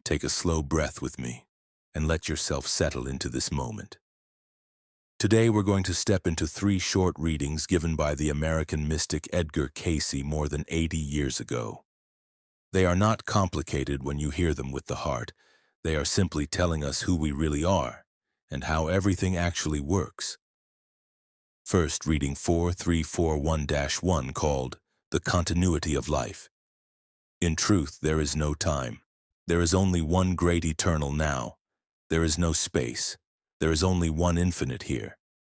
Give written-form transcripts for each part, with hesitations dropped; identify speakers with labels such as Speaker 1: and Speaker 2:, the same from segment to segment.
Speaker 1: Take a slow breath with me and let yourself settle into this moment. Today we're going to step into three short readings given by the American mystic Edgar Cayce more than 80 years ago. They are not complicated when you hear them with the heart. They are simply telling us who we really are and how everything actually works. First, reading 4341-1 called The Continuity of Life. In truth, there is no time. There is only one great eternal now. There is no space. There is only one infinite here.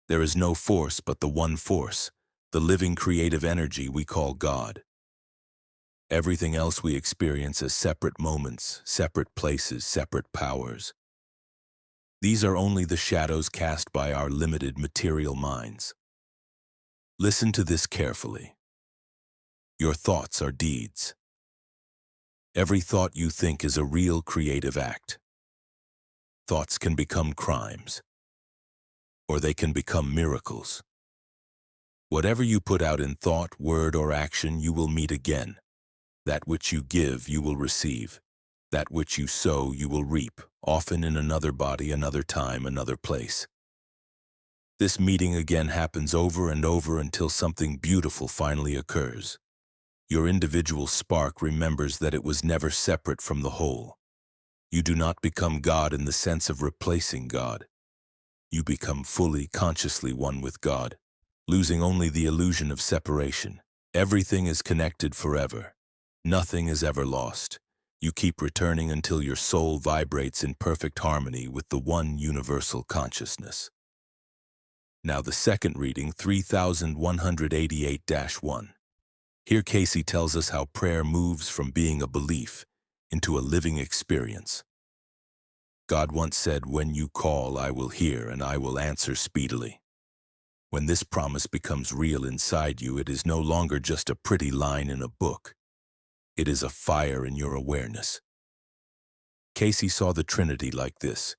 Speaker 1: There is no force but the one force, the living creative energy we call God. Everything else we experience as separate moments, separate places, separate powers. These are only the shadows cast by our limited material minds. Listen to this carefully. Your thoughts are deeds. Every thought you think is a real creative act. Thoughts can become crimes, or they can become miracles. Whatever you put out in thought, word, or action, you will meet again. That which you give, you will receive. That which you sow, you will reap, often in another body, another time, another place. This meeting again happens over and over until something beautiful finally occurs. Your individual spark remembers that it was never separate from the whole. You do not become God in the sense of replacing God. You become fully, consciously one with God, losing only the illusion of separation. Everything is connected forever. Nothing is ever lost. You keep returning until your soul vibrates in perfect harmony with the one universal consciousness. Now the second reading, 3188-1. Here Cayce tells us how prayer moves from being a belief into a living experience. God once said, "When you call, I will hear and I will answer speedily." When this promise becomes real inside you, it is no longer just a pretty line in a book. It is a fire in your awareness. Cayce saw the Trinity like this.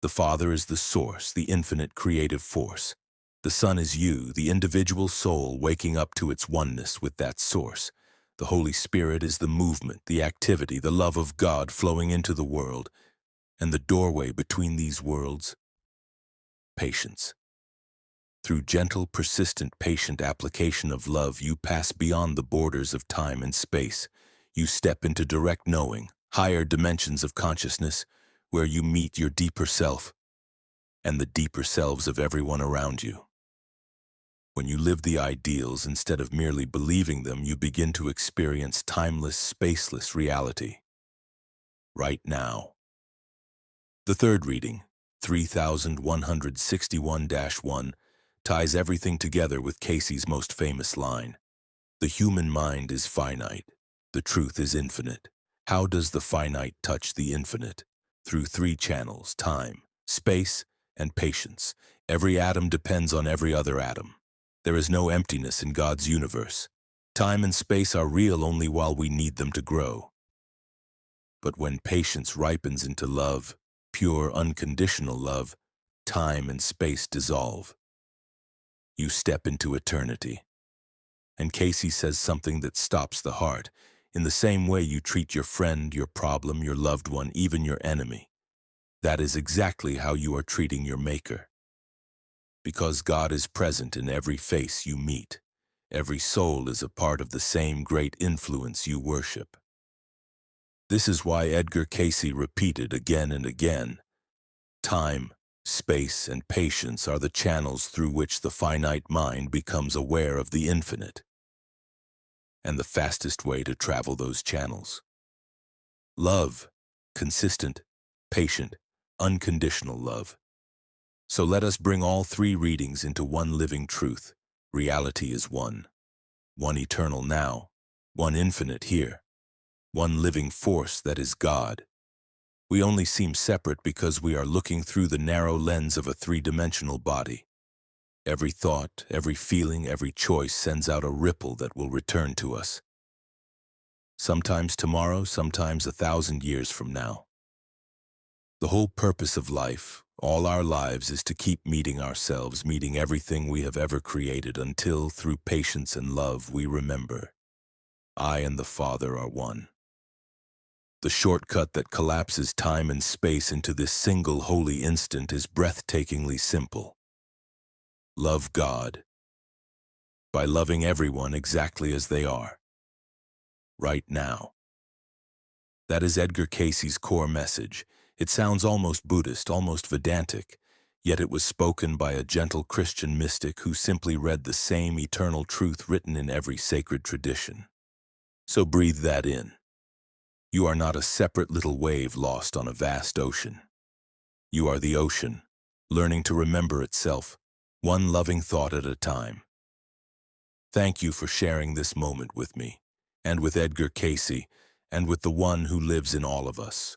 Speaker 1: The Father is the source, the infinite creative force. The Son is you, the individual soul waking up to its oneness with that source. The Holy Spirit is the movement, the activity, the love of God flowing into the world. And the doorway between these worlds? Patience. Through gentle, persistent, patient application of love, you pass beyond the borders of time and space. You step into direct knowing, higher dimensions of consciousness, where you meet your deeper self and the deeper selves of everyone around you. When you live the ideals instead of merely believing them, you begin to experience timeless, spaceless reality. Right now. The third reading, 3161-1, ties everything together with Cayce's most famous line. The human mind is finite. The truth is infinite. How does the finite touch the infinite? Through three channels: time, space, and patience. Every atom depends on every other atom. There is no emptiness in God's universe. Time and space are real only while we need them to grow. But when patience ripens into love, pure, unconditional love, time and space dissolve. You step into eternity. And Cayce says something that stops the heart. In the same way you treat your friend, your problem, your loved one, even your enemy. That is exactly how you are treating your Maker. Because God is present in every face you meet. Every soul is a part of the same great influence you worship. This is why Edgar Cayce repeated again and again, time, space, and patience are the channels through which the finite mind becomes aware of the infinite. And the fastest way to travel those channels. Love, consistent, patient, unconditional love. So let us bring all three readings into one living truth. Reality is one. One eternal now. One infinite here. One living force that is God. We only seem separate because we are looking through the narrow lens of a three-dimensional body. Every thought, every feeling, every choice sends out a ripple that will return to us. Sometimes tomorrow, sometimes 1,000 years from now. The whole purpose of life, all our lives, is to keep meeting ourselves, meeting everything we have ever created until, through patience and love, we remember, I and the Father are one. The shortcut that collapses time and space into this single holy instant is breathtakingly simple. Love God by loving everyone exactly as they are, right now. That is Edgar Cayce's core message. It sounds almost Buddhist, almost Vedantic, yet it was spoken by a gentle Christian mystic who simply read the same eternal truth written in every sacred tradition. So breathe that in. You are not a separate little wave lost on a vast ocean. You are the ocean, learning to remember itself, one loving thought at a time. Thank you for sharing this moment with me, and with Edgar Cayce, and with the one who lives in all of us.